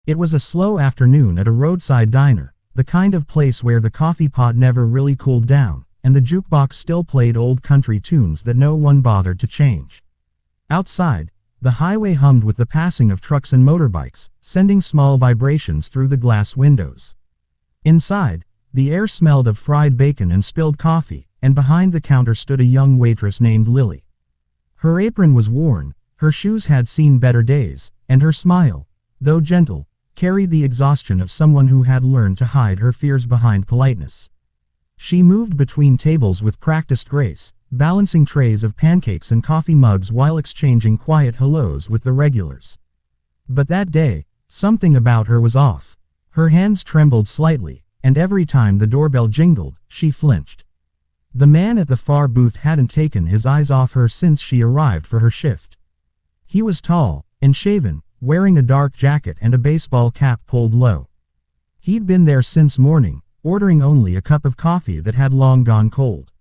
It was a slow afternoon at a roadside diner, the kind of place where the coffee pot never really cooled down, and the jukebox still played old country tunes that no one bothered to change. Outside, the highway hummed with the passing of trucks and motorbikes, sending small vibrations through the glass windows. Inside, the air smelled of fried bacon and spilled coffee, and behind the counter stood a young waitress named Lily. Her apron was worn, her shoes had seen better days, and her smile, though gentle, carried the exhaustion of someone who had learned to hide her fears behind politeness. She moved between tables with practiced grace, balancing trays of pancakes and coffee mugs while exchanging quiet hellos with the regulars. But that day, something about her was off. Her hands trembled slightly, and every time the doorbell jingled, she flinched. The man at the far booth hadn't taken his eyes off her since she arrived for her shift. He was tall and shaven, wearing a dark jacket and a baseball cap pulled low. He'd been there since morning, ordering only a cup of coffee that had long gone cold.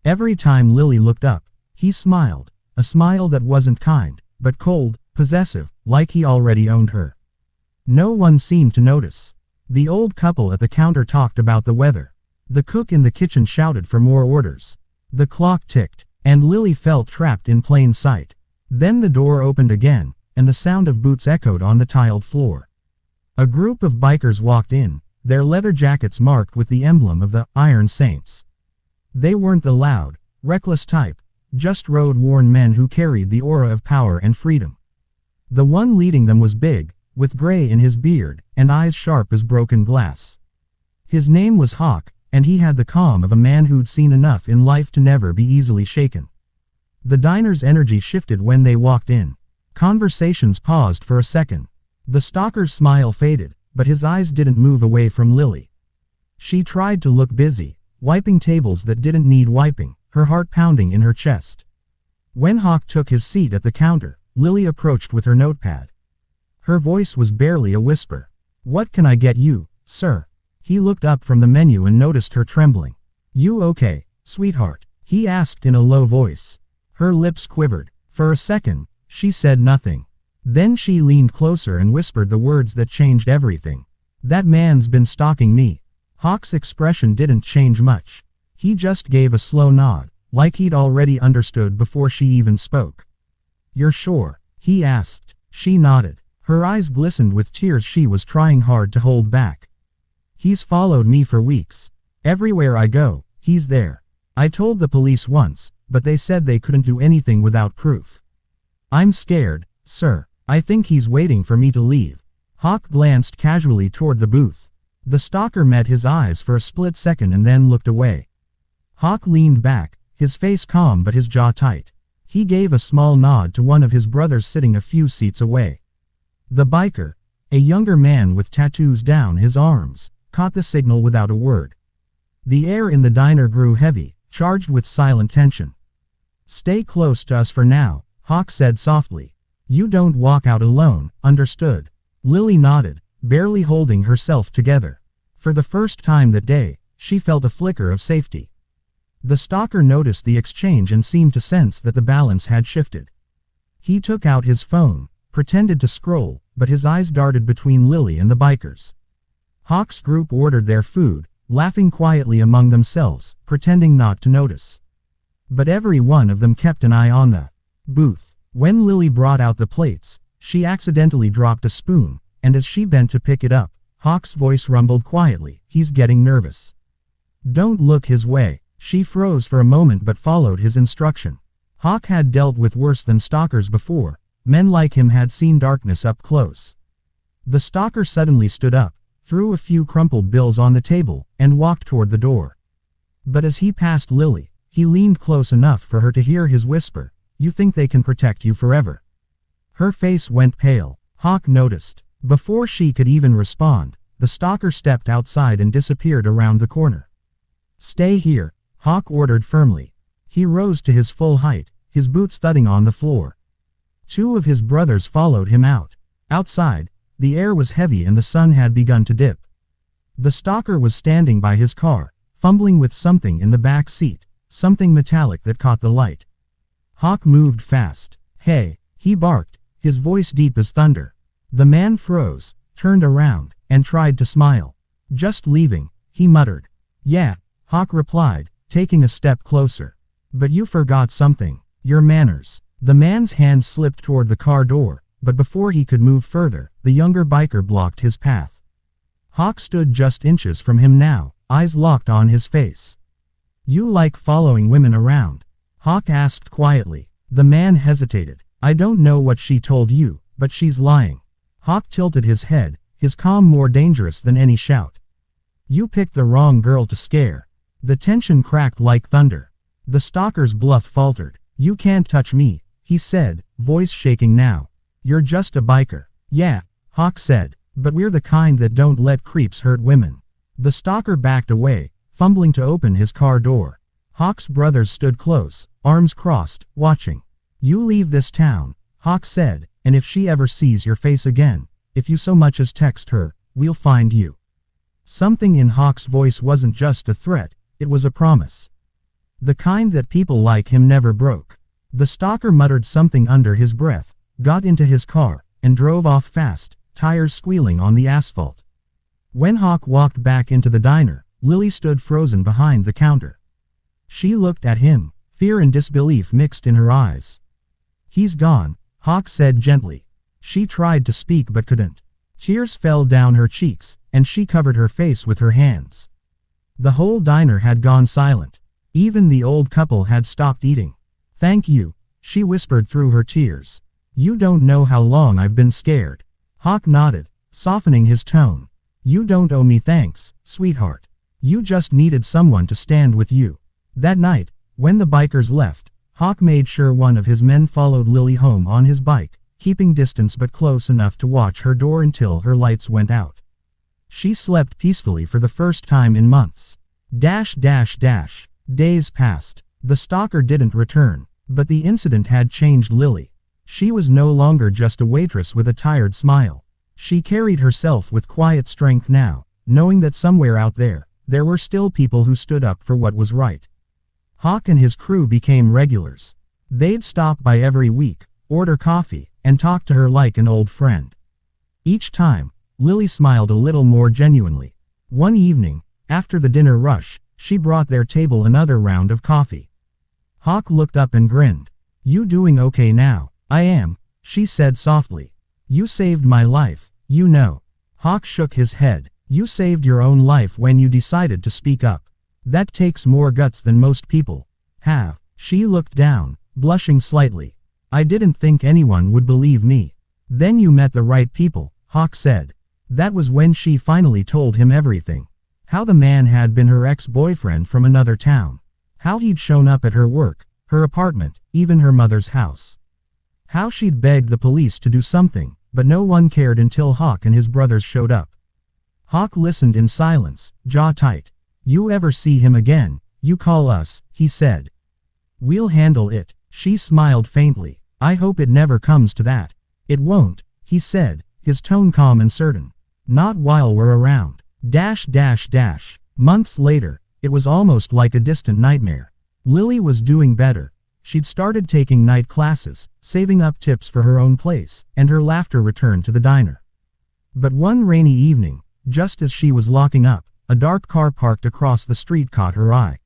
Every time Lily looked up, he smiled, a smile that wasn't kind, but cold, possessive, like he already owned her. No one seemed to notice. The old couple at the counter talked about the weather. The cook in the kitchen shouted for more orders. The clock ticked, and Lily felt trapped in plain sight. Then the door opened again, and the sound of boots echoed on the tiled floor. A group of bikers walked in, their leather jackets marked with the emblem of the Iron Saints. They weren't the loud, reckless type, just road-worn men who carried the aura of power and freedom. The one leading them was big, with gray in his beard, and eyes sharp as broken glass. His name was Hawk, and he had the calm of a man who'd seen enough in life to never be easily shaken. The diner's energy shifted when they walked in. Conversations paused for a second. The stalker's smile faded, but his eyes didn't move away from Lily. She tried to look busy, wiping tables that didn't need wiping, her heart pounding in her chest. When Hawk took his seat at the counter, Lily approached with her notepad. Her voice was barely a whisper. "What can I get you, sir?" He looked up from the menu and noticed her trembling. "You okay, sweetheart?" he asked in a low voice. Her lips quivered. For a second, she said nothing. Then she leaned closer and whispered the words that changed everything. "That man's been stalking me." Hawk's expression didn't change much. He just gave a slow nod, like he'd already understood before she even spoke. "You're sure?" he asked. She nodded. Her eyes glistened with tears she was trying hard to hold back. "He's followed me for weeks. Everywhere I go, he's there. I told the police once, but they said they couldn't do anything without proof. I'm scared, sir. I think he's waiting for me to leave." Hawk glanced casually toward the booth. The stalker met his eyes for a split second and then looked away. Hawk leaned back, his face calm but his jaw tight. He gave a small nod to one of his brothers sitting a few seats away. The biker, a younger man with tattoos down his arms, caught the signal without a word. The air in the diner grew heavy, charged with silent tension. "Stay close to us for now," Hawk said softly. "You don't walk out alone, understood?" Lily nodded, barely holding herself together. For the first time that day, she felt a flicker of safety. The stalker noticed the exchange and seemed to sense that the balance had shifted. He took out his phone, pretended to scroll, but his eyes darted between Lily and the bikers. Hawk's group ordered their food, laughing quietly among themselves, pretending not to notice. But every one of them kept an eye on the booth. When Lily brought out the plates, she accidentally dropped a spoon, and as she bent to pick it up, Hawk's voice rumbled quietly, "He's getting nervous. Don't look his way." She froze for a moment but followed his instruction. Hawk had dealt with worse than stalkers before. Men like him had seen darkness up close. The stalker suddenly stood up, threw a few crumpled bills on the table, and walked toward the door. But as he passed Lily, he leaned close enough for her to hear his whisper, "You think they can protect you forever?" Her face went pale. Hawk noticed. Before she could even respond, the stalker stepped outside and disappeared around the corner. "Stay here," Hawk ordered firmly. He rose to his full height, his boots thudding on the floor. Two of his brothers followed him out. Outside, the air was heavy and the sun had begun to dip. The stalker was standing by his car, fumbling with something in the back seat, something metallic that caught the light. Hawk moved fast. "Hey," he barked, his voice deep as thunder. The man froze, turned around, and tried to smile. "Just leaving," he muttered. "Yeah," Hawk replied, taking a step closer. "But you forgot something. Your manners." The man's hand slipped toward the car door, but before he could move further, the younger biker blocked his path. Hawk stood just inches from him now, eyes locked on his face. "You like following women around?" Hawk asked quietly. The man hesitated. "I don't know what she told you, but she's lying." Hawk tilted his head, his calm more dangerous than any shout. "You picked the wrong girl to scare." The tension cracked like thunder. The stalker's bluff faltered. "You can't touch me," he said, voice shaking now. "You're just a biker." "Yeah," Hawk said, "but we're the kind that don't let creeps hurt women." The stalker backed away, fumbling to open his car door. Hawk's brothers stood close, arms crossed, watching. "You leave this town," Hawk said, "and if she ever sees your face again, if you so much as text her, we'll find you." Something in Hawk's voice wasn't just a threat, it was a promise. The kind that people like him never broke. The stalker muttered something under his breath, got into his car, and drove off fast, tires squealing on the asphalt. When Hawk walked back into the diner, Lily stood frozen behind the counter. She looked at him, fear and disbelief mixed in her eyes. "He's gone," Hawk said gently. She tried to speak but couldn't. Tears fell down her cheeks, and she covered her face with her hands. The whole diner had gone silent. Even the old couple had stopped eating. "Thank you," she whispered through her tears. "You don't know how long I've been scared." Hawk nodded, softening his tone. "You don't owe me thanks, sweetheart. You just needed someone to stand with you." That night, when the bikers left, Hawk made sure one of his men followed Lily home on his bike, keeping distance but close enough to watch her door until her lights went out. She slept peacefully for the first time in months. Days passed. The stalker didn't return, but the incident had changed Lily. She was no longer just a waitress with a tired smile. She carried herself with quiet strength now, knowing that somewhere out there, there were still people who stood up for what was right. Hawk and his crew became regulars. They'd stop by every week, order coffee, and talk to her like an old friend. Each time, Lily smiled a little more genuinely. One evening, after the dinner rush, she brought their table another round of coffee. Hawk looked up and grinned. "You doing okay now?" "I am," she said softly. "You saved my life, you know." Hawk shook his head. "You saved your own life when you decided to speak up. That takes more guts than most people have." She looked down, blushing slightly. "I didn't think anyone would believe me." "Then you met the right people," Hawk said. That was when she finally told him everything. How the man had been her ex-boyfriend from another town. How he'd shown up at her work, her apartment, even her mother's house. How she'd begged the police to do something, but no one cared until Hawk and his brothers showed up. Hawk listened in silence, jaw tight. "You ever see him again, you call us," he said. "We'll handle it." She smiled faintly. "I hope it never comes to that." "It won't," he said, his tone calm and certain. "Not while we're around." Months later, it was almost like a distant nightmare. Lily was doing better. She'd started taking night classes, saving up tips for her own place, and her laughter returned to the diner. But one rainy evening, just as she was locking up, a dark car parked across the street caught her eye.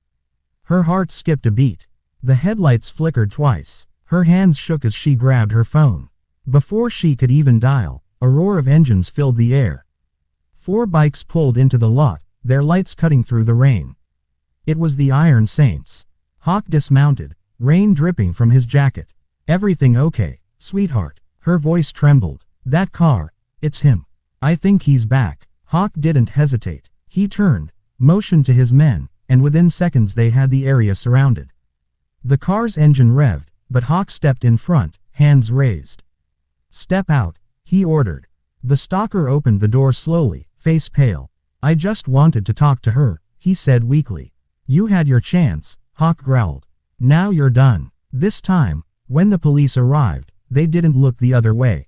Her heart skipped a beat. The headlights flickered twice. Her hands shook as she grabbed her phone. Before she could even dial, a roar of engines filled the air. 4 bikes pulled into the lot, their lights cutting through the rain. It was the Iron Saints. Hawk dismounted, rain dripping from his jacket. "Everything okay, sweetheart?" Her voice trembled. "That car, it's him. I think he's back." Hawk didn't hesitate. He turned, motioned to his men, and within seconds they had the area surrounded. The car's engine revved, but Hawk stepped in front, hands raised. "Step out," he ordered. The stalker opened the door slowly, face pale. "I just wanted to talk to her," he said weakly. "You had your chance," Hawk growled. "Now you're done." This time, when the police arrived, they didn't look the other way.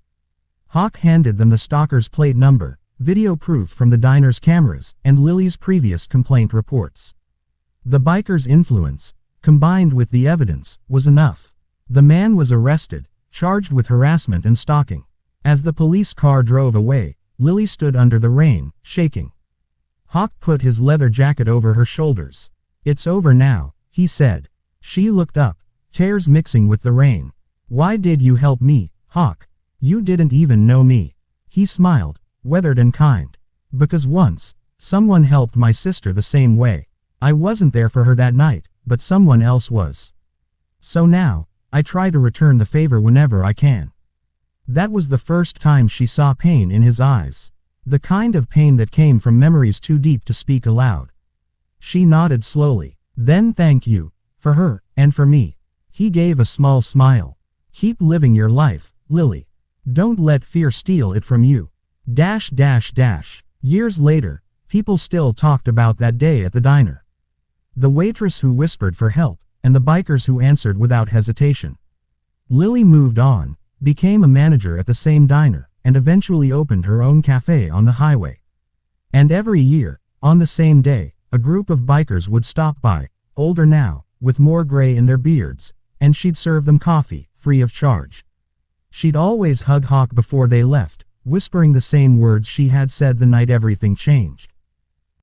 Hawk handed them the stalker's plate number, video proof from the diner's cameras, and Lily's previous complaint reports. The biker's influence, combined with the evidence, was enough. The man was arrested, charged with harassment and stalking. As the police car drove away, Lily stood under the rain, shaking. Hawk put his leather jacket over her shoulders. "It's over now," he said. She looked up, tears mixing with the rain. "Why did you help me, Hawk? You didn't even know me." He smiled, weathered and kind. "Because once, someone helped my sister the same way. I wasn't there for her that night, but someone else was. So now, I try to return the favor whenever I can." That was the first time she saw pain in his eyes. The kind of pain that came from memories too deep to speak aloud. She nodded slowly. "Then thank you. For her, and for me." He gave a small smile. "Keep living your life, Lily. Don't let fear steal it from you." Years later, people still talked about that day at the diner. The waitress who whispered for help, and the bikers who answered without hesitation. Lily moved on, became a manager at the same diner, and eventually opened her own cafe on the highway. And every year, on the same day, a group of bikers would stop by, older now, with more gray in their beards, and she'd serve them coffee, free of charge. She'd always hug Hawk before they left, whispering the same words she had said the night everything changed.